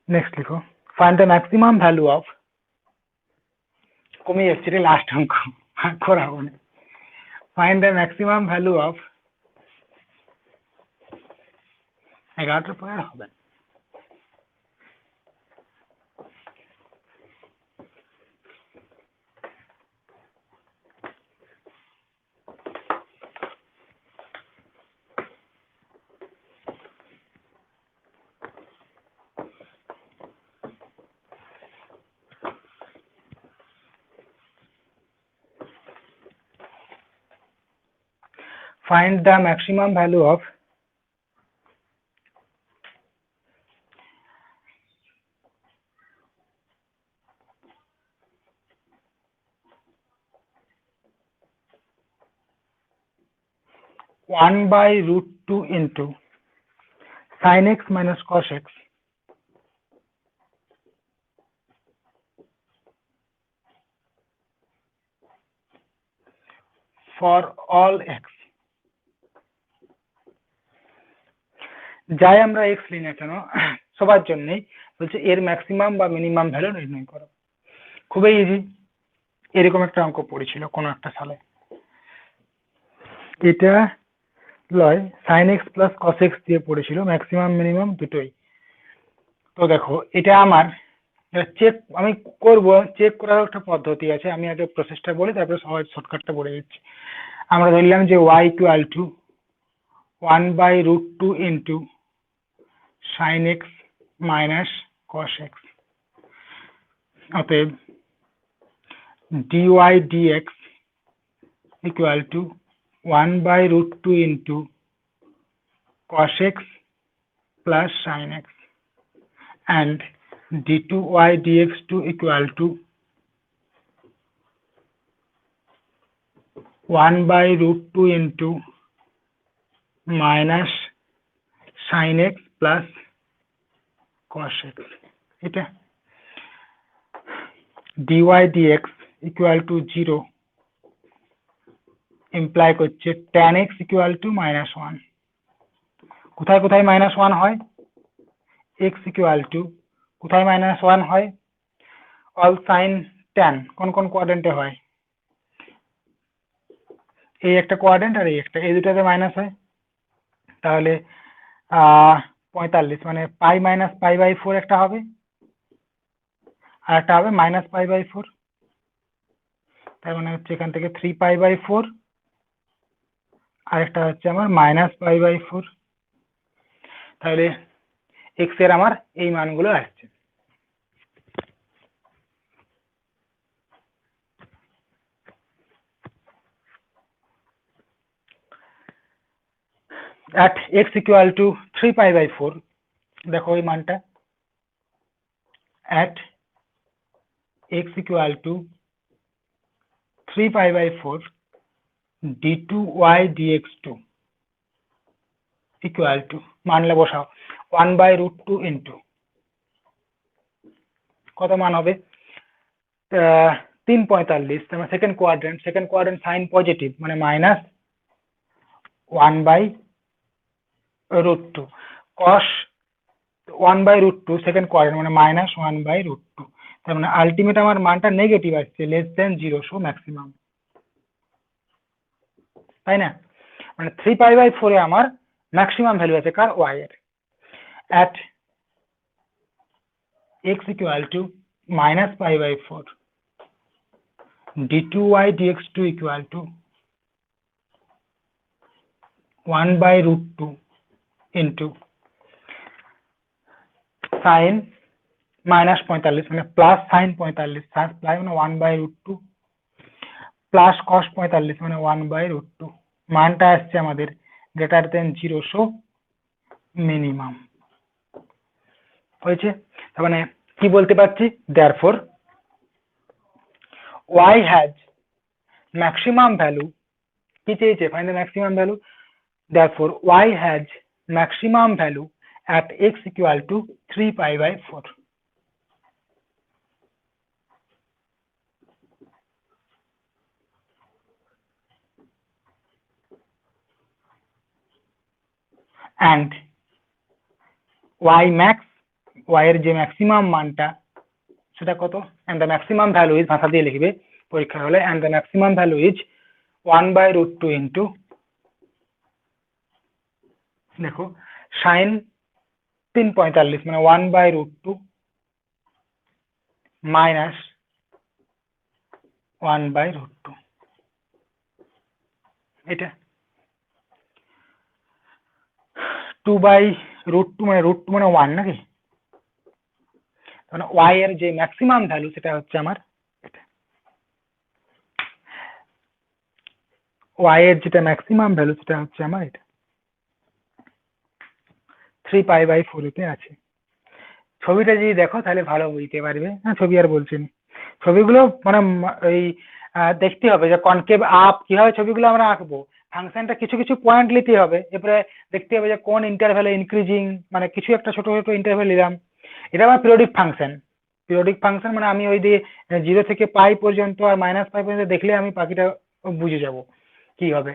নেক্সট লিখো, find the maximum value of, কমে যাচ্ছে রে লাস্ট অঙ্ক, করাবো না। Find the maximum value of, 11টার পরে আর হবে না। Find the maximum value of one by √2 into sin x minus cos x for all x। যাই আমরা x লিখি না কেন সবার জন্যই বলছে এর ম্যাক্সিমাম বা মিনিমাম ভ্যালু নির্ণয় করো। খুবই ইজি, এরকম একটা অঙ্ক পড়েছিল কোনো একটা সালে। এটা লয় sin x plus cos x দিয়ে পড়েছিল, ম্যাক্সিমাম মিনিমাম দুটোই। তো দেখো এটা আমার চেক আমি করব, চেক করার একটা পদ্ধতি আছে, আমি আগে প্রসেসটা বলি তারপরে সহজ শর্টকাটটা বলে দিচ্ছি। আমরা ধরলাম যে y equal to 1/√2 into sin x minus cos x, অতএব dy dx equal to 1/√2 into cos x plus sin x and d2y dx2 equal to 1/√2 into minus sin x plus cos x, এটা dy dx equal to 0 imply করছে tan x equal to -1, কোথায় কোথায় -1 হয়, x equal to কোথায় -1 হয়, all sin tan কোন কোন কোয়াড্রেন্টে হয়, এই একটা কোয়াড্রেন্ট আর এই একটা, এই দুটাতে মাইনাস হয়, তাহলে 45 মানে পাই মাইনাস পাই/4 একটা হবে, আর একটা হবে মাইনাস পাই/4, তার মানে হচ্ছে এখান থেকে 3π/4, আর একটা হচ্ছে আমার মাইনাস পাই/4, তাহলে এক্স এর আমার এই মানগুলো আসছে। at x equal to 3π/4, দেখো এই মানটা at x equal to 3π/4 d2y dx2 equal to মানলে বসাও 1/√2 ইন্টু কত মান হবে 345, মানে সেকেন্ড কোয়াড্রেন্ট সাইন পজিটিভ মানে মাইনাস 1/√2 cos 1/√2 সেকেন্ড কোয়াড্রেন্ট মানে মাইনাস 1/√2, তার মানে আলটিমেট আমার মানটা নেগেটিভ আসছে, লেস দেন 0, সো ম্যাক্সিমাম, তাই না, মানে 3π/4 এ আমার ম্যাক্সিমাম ভ্যালু আছে কার, y এর, at x equal to minus π/4 d2y dx2 equal to 1/√2 into sin minus 45 মানে প্লাস সাইন 45, প্লাস মানে 1/√2 প্লাস cos 45 মানে 1/√2, মানটা আসছে আমাদের গ্রেটার দেন 0, সো মিনিমাম হয়েছে। তার মানে কি বলতে পারছি, therefore y has maximum value, কি চেয়েছে, find the maximum value, therefore y has maximum value at x equal to 3π/4. and y max, y এর যে ম্যাক্সিমাম মানটা সেটা কত, and the maximum value is, ভাষা দিয়ে লিখবে পরীক্ষা হলে, and the maximum value is 1/√2 into, দেখো sin 345 মানে 1/√2 মাইনাস 1/√2, এটা 2/√2 মানে √2 মানে 1 নাকি, মানে y এর যে ম্যাক্সিমাম ভ্যালু সেটা হচ্ছে আমার এটা, y এর যেটা ম্যাক্সিমাম ভ্যালু সেটা হচ্ছে আমার এটা 3π/4 তে আছে। ছবিটা যদি দেখো তাহলে ভালো বুঝতে পারবে, হ্যাঁ ছবি আর বলছি না, ছবিগুলো মানে ওই দেখতে হবে যে কনকেভ আপ কিভাবে ছবিগুলো আমরা আঁকবো, ফাংশনটা কিছু কিছু পয়েন্ট নিতে হবে, এরপরে দেখতে হবে যে কোন ইন্টারভ্যালে ইনক্রিজিং, মানে কিছু একটা ছোট ছোট ইন্টারভ্যাল নিলাম, এটা আমার পিরিয়ডিক ফাংশন মানে আমি ওই দিয়ে 0 থেকে পাই পর্যন্ত আর -π পর্যন্ত দেখলে আমি বাকিটা বুঝে যাব কি হবে,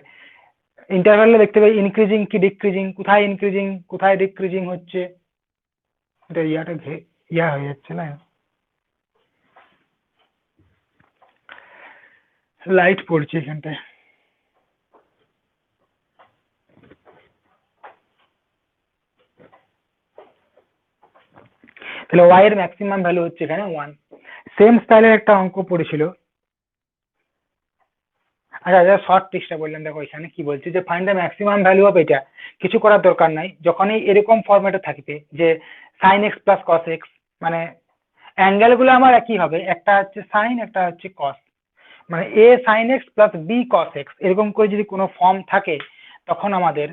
ইন্টারভ্যালে দেখতে পাই ইনক্রিজিং কি ডিক্রিজিং, কোথায় ইনক্রিজিং কোথায় ডিক্রিজিং হচ্ছে, এটা ইয়া হয়ে যাচ্ছে না, লাইট পড়ছে এখানটায়। তাহলে ওয়াই এর ম্যাক্সিমাম ভ্যালু হচ্ছে এখানে 1। সেম স্টাইলের একটা অঙ্ক পড়েছিল। আচ্ছা আচ্ছা, শর্ট ট্রিক্সটা বললাম, দেখো এখানে কি বলছে যে find the maximum value of এটা। কিছু করার দরকার নাই, যখনই এরকম ফরম্যাটে থাকবে যে sine x plus cos x, মানে অ্যাঙ্গেল গুলো আমার একই হবে, একটা হচ্ছে সাইন একটা হচ্ছে কস, মানে এ sign x plus B cos x, এরকম করে যদি কোনো ফর্ম থাকে তখন আমাদের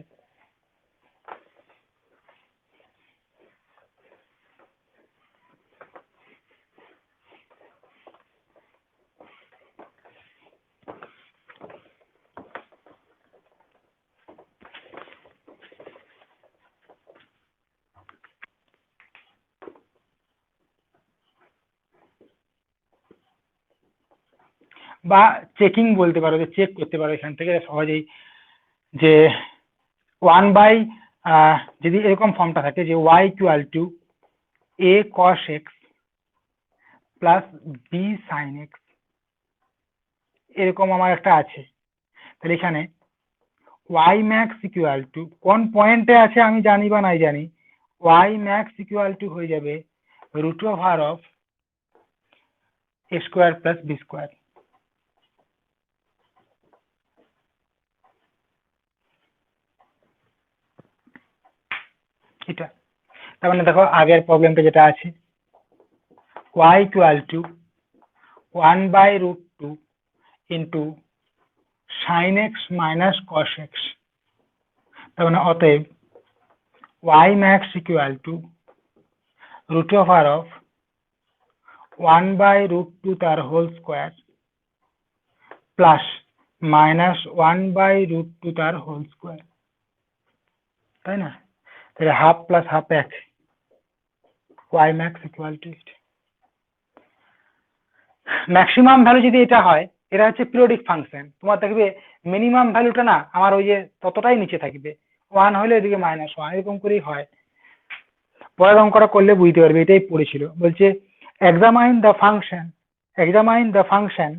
বা চেকিং বলতে পারো, যে চেক করতে পারো এখান থেকে সহজেই, যে 1/, যদি এরকম ফর্মটা থাকে যে y equal two a cos x plus b sin x, এরকম আমার একটা আছে, তাহলে এখানে y max ইকুয়াল টু কোন পয়েন্টে আছে আমি জানি বা নাই জানি, y max ইকুয়াল টু হয়ে যাবে root over of a square plus b square. এটা তার মানে দেখো আগের প্রবলেমটা যেটা আছে, y equal to 1/√2 into sin x minus cos x, তার মানে অতএব y max equal to root over of 1/√2 তার হোল স্কোয়ার প্লাস মাইনাস 1/√2 তার হোল স্কোয়ার, তাই না? তাহলে হাফ প্লাস হাফ এক, y max equal two maximum value যদি এটা হয়, এটা হচ্ছে পিরিয়ডিক ফাংশন, তোমার দেখবে মিনিমাম ভ্যালুটা না আমার ওই যে ততটাই নিচে থাকবে, 1 হলে এদিকে -1, এরকম করেই হয়। পরের অঙ্কটা করলে বুঝতে পারবে, এটাই পড়েছিল, বলছে examine the function, examine the function,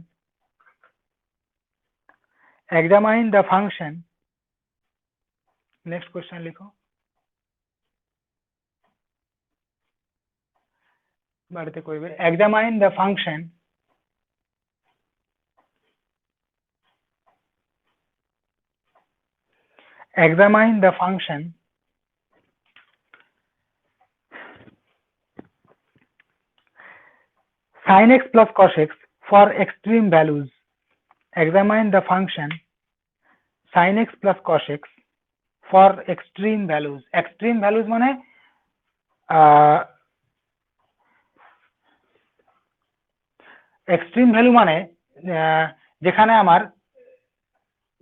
examine the function, next question লিখো, বাড়িতে করবে, examine the function examine the function sin x plus cos x for extreme values, examine the function sin x plus cos x for extreme values, extreme values মানে extreme value মানে যেখানে আমার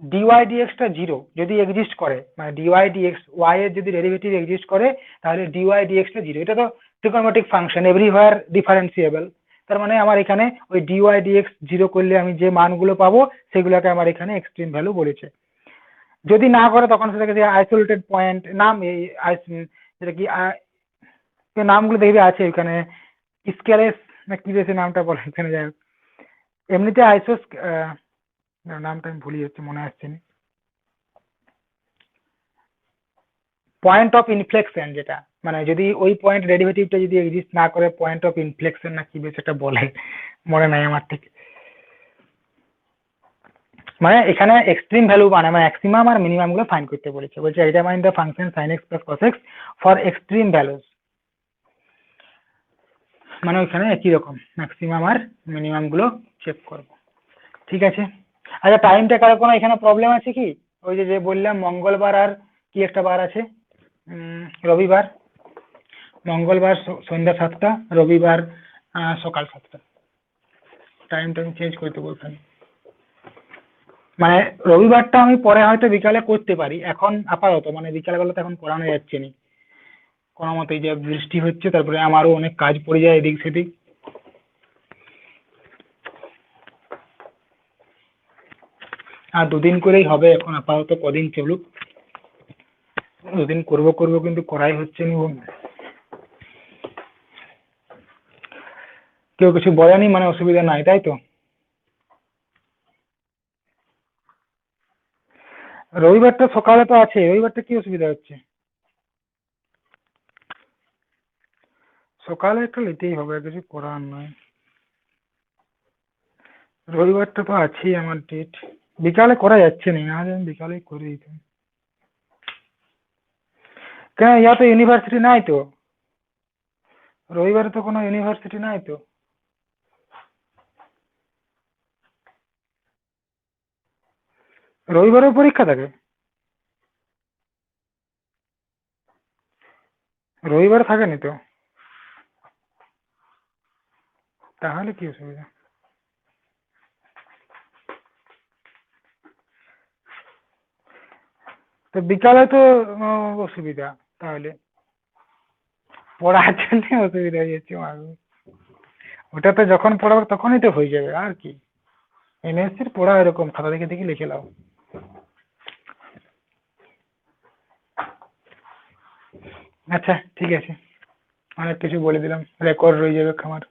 dy dx টা 0 যদি exist করে, মানে dy dx y এর যদি ডেরিভেটিভ এক্সিস্ট করে তাহলে dy dx টা 0, এটা তো ট্রিগোনোমেট্রিক ফাংশন এভরিওয়্যার ডিফারেন্সিয়েবল, তার মানে আমার এখানে ওই dy dx 0 করলে আমি যে মানগুলো পাবো সেগুলোকে আমার এখানে এক্সট্রিম ভ্যালু বলেছে। যদি না করে তখন সেটাকে যে আইসোলেটেড পয়েন্ট নাম, এই যেটা কি নামগুলো দেখবে আছে এখানে, স্কেলেস না কি বেশি নামটা বলে এখানে, যাই হোক এমনিতে আইসোস, নামটা আমি ভুলে যাচ্ছি, মনে আসছে না, পয়েন্ট অফ ইনফ্লেকশন, যেটা মানে যদি ওই পয়েন্ট ডেরিভেটিভটা যদি এক্সিস্ট না করে, পয়েন্ট অফ ইনফ্লেকশন না কি বেশ এটা বলে, মনে নাই আমার ঠিক, মানে এখানে এক্সট্রিম ভ্যালু মানে ম্যাক্সিমাম আর মিনিমাম গুলো ফাইন্ড করতে বলেছে, বলছে determine the function sin x plus cos x for extreme values, মানে ওইখানে একই রকম ম্যাক্সিমাম আর মিনিমাম গুলো চেক করব, ঠিক আছে। আচ্ছা টাইমটা কারো কোনো এখানে প্রবলেম আছে কি? ওই যে বললাম মঙ্গলবার আর কি একটা বার আছে, রবিবার, মঙ্গলবার সন্ধ্যা 7টা, রবিবার সকাল 7টা, টাইমটা আমি চেঞ্জ করে দেবো ওখানে, মানে রবিবারটা আমি পরে হয়তো বিকালে করতে পারি, এখন আপাতত মানে বিকালবেলা তো এখন করানো যাচ্ছে না কোনো মতেই, যে বৃষ্টি হচ্ছে, তারপরে আমারও অনেক কাজ পড়ে যায় এদিক সেদিক, আর 2 দিন করেই হবে এখন আপাতত, কদিন চলুক, 2 দিন করবো করবো কিন্তু করাই হচ্ছে না, কেউ কিছু বলেনি মানে অসুবিধা নাই, তাই তো? রবিবারটা সকালে তো আছে, রবিবারটা কি অসুবিধা হচ্ছে? সকালে একটা নিতেই হবে, কিছু করার নয়। রবিবারটা তো আছেই আমার ডেট। বিকালে করা যাচ্ছে না, আজ আমি বিকালেই করে দিতাম। কেন, ইয়াতে ইউনিভার্সিটি নাই তো? রবিবারে তো কোনো ইউনিভার্সিটি নাই তো? রবিবারেও পরীক্ষা থাকে? রবিবারে থাকেনি তো? তাহলে কি অসুবিধা? তো বিকালে তো অসুবিধা তাহলে, পড়ার জন্য অসুবিধা হয়ে যাচ্ছে মাগো। ওটা তো যখন পড়াবে তখনই তো হয়ে যাবে, আর কি। এমএসসির পড়া এরকম, খাতা দেখে দেখে লিখে নাও। আচ্ছা ঠিক আছে, অনেক কিছু বলে দিলাম, রেকর্ড রয়ে যাবে আমার।